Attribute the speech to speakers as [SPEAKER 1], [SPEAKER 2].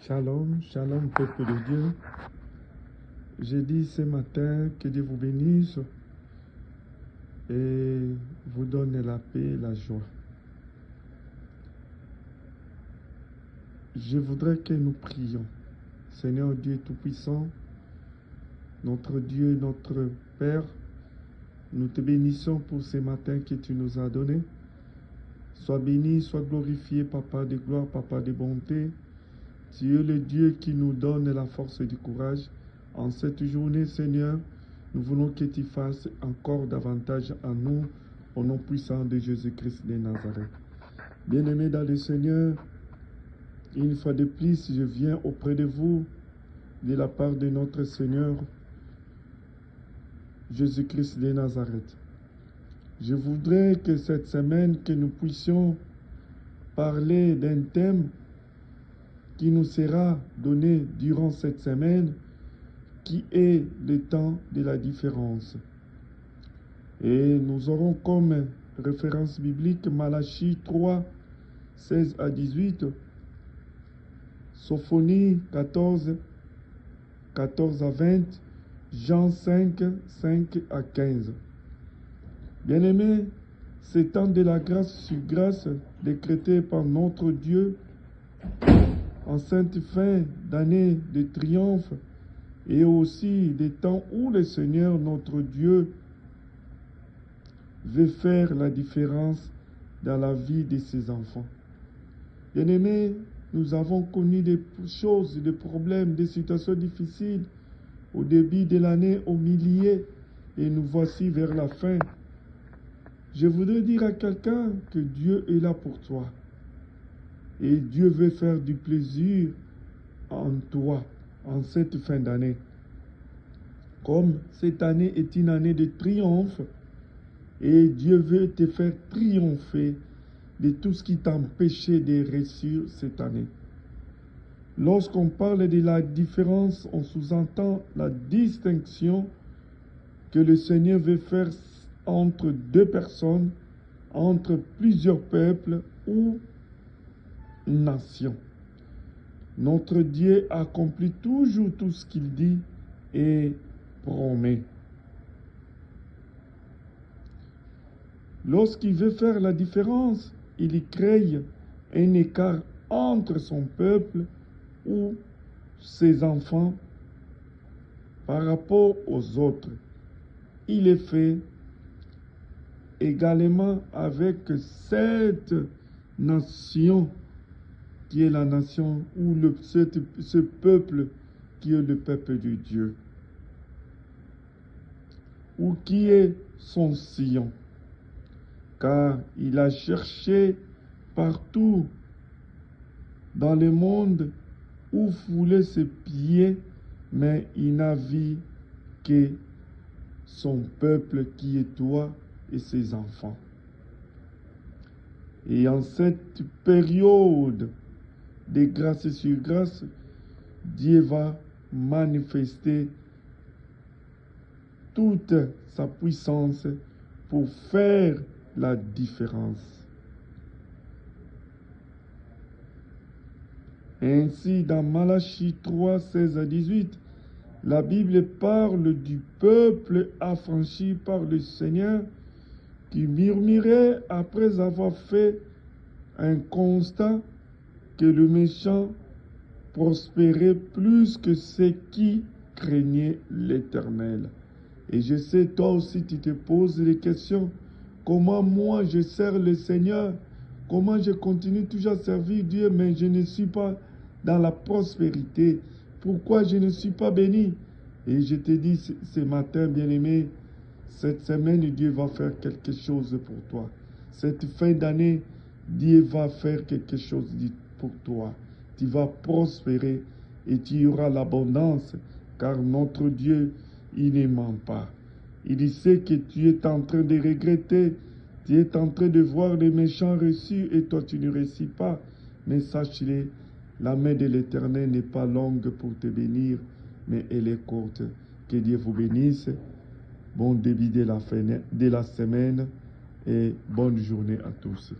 [SPEAKER 1] Shalom, shalom peuple de Dieu. J'ai dit ce matin que Dieu vous bénisse et vous donne la paix et la joie. Je voudrais que nous prions. Seigneur Dieu Tout-Puissant, notre Dieu, notre Père, nous te bénissons pour ce matin que tu nous as donné. Sois béni, sois glorifié, Papa de gloire, Papa de bonté. Tu es le Dieu qui nous donne la force et du courage. En cette journée, Seigneur, nous voulons que tu fasses encore davantage à nous, au nom puissant de Jésus-Christ de Nazareth. Bien-aimés dans le Seigneur, une fois de plus, je viens auprès de vous, de la part de notre Seigneur, Jésus-Christ de Nazareth. Je voudrais que cette semaine, que nous puissions parler d'un thème qui nous sera donné durant cette semaine, qui est le temps de la différence. Et nous aurons comme référence biblique Malachie 3, 16 à 18, Sophonie 14, 14 à 20, Jean 5, 5 à 15. Bien-aimés, ce temps de la grâce sur grâce décrété par notre Dieu en sainte fin d'année de triomphe et aussi des temps où le Seigneur notre Dieu veut faire la différence dans la vie de ses enfants. Bien-aimés, nous avons connu des choses, des problèmes, des situations difficiles au début de l'année, au milieu, et nous voici vers la fin. Je voudrais dire à quelqu'un que Dieu est là pour toi. Et Dieu veut faire du plaisir en toi, en cette fin d'année. Comme cette année est une année de triomphe, et Dieu veut te faire triompher de tout ce qui t'empêchait de réussir cette année. Lorsqu'on parle de la différence, on sous-entend la distinction que le Seigneur veut faire entre deux personnes, entre plusieurs peuples ou nations. Notre Dieu accomplit toujours tout ce qu'il dit et promet. Lorsqu'il veut faire la différence, il crée un écart entre son peuple ou ses enfants par rapport aux autres. Il est fait également avec cette nation qui est la nation ou ce peuple qui est le peuple de Dieu, ou qui est son sillon, car il a cherché partout dans le monde où fouler ses pieds, mais il n'a vu que son peuple qui est toi et ses enfants. Et en cette période de grâce sur grâce, Dieu va manifester toute sa puissance pour faire la différence. Ainsi, dans Malachie 3, 16 à 18, la Bible parle du peuple affranchi par le Seigneur qui murmurait après avoir fait un constat que le méchant prospérait plus que ceux qui craignaient l'Éternel. Et je sais, toi aussi, tu te poses des questions. Comment moi je sers le Seigneur? Comment je continue toujours à servir Dieu, mais je ne suis pas dans la prospérité? Pourquoi je ne suis pas béni? Et je te dis ce matin, bien-aimé, cette semaine, Dieu va faire quelque chose pour toi. Cette fin d'année, Dieu va faire quelque chose pour toi. Tu vas prospérer et tu auras l'abondance, car notre Dieu, il ne ment pas. Il sait que tu es en train de regretter, tu es en train de voir les méchants réussir et toi tu ne réussis pas. Mais sache-le, la main de l'Éternel n'est pas longue pour te bénir, mais elle est courte. Que Dieu vous bénisse. Bon début de la semaine et bonne journée à tous.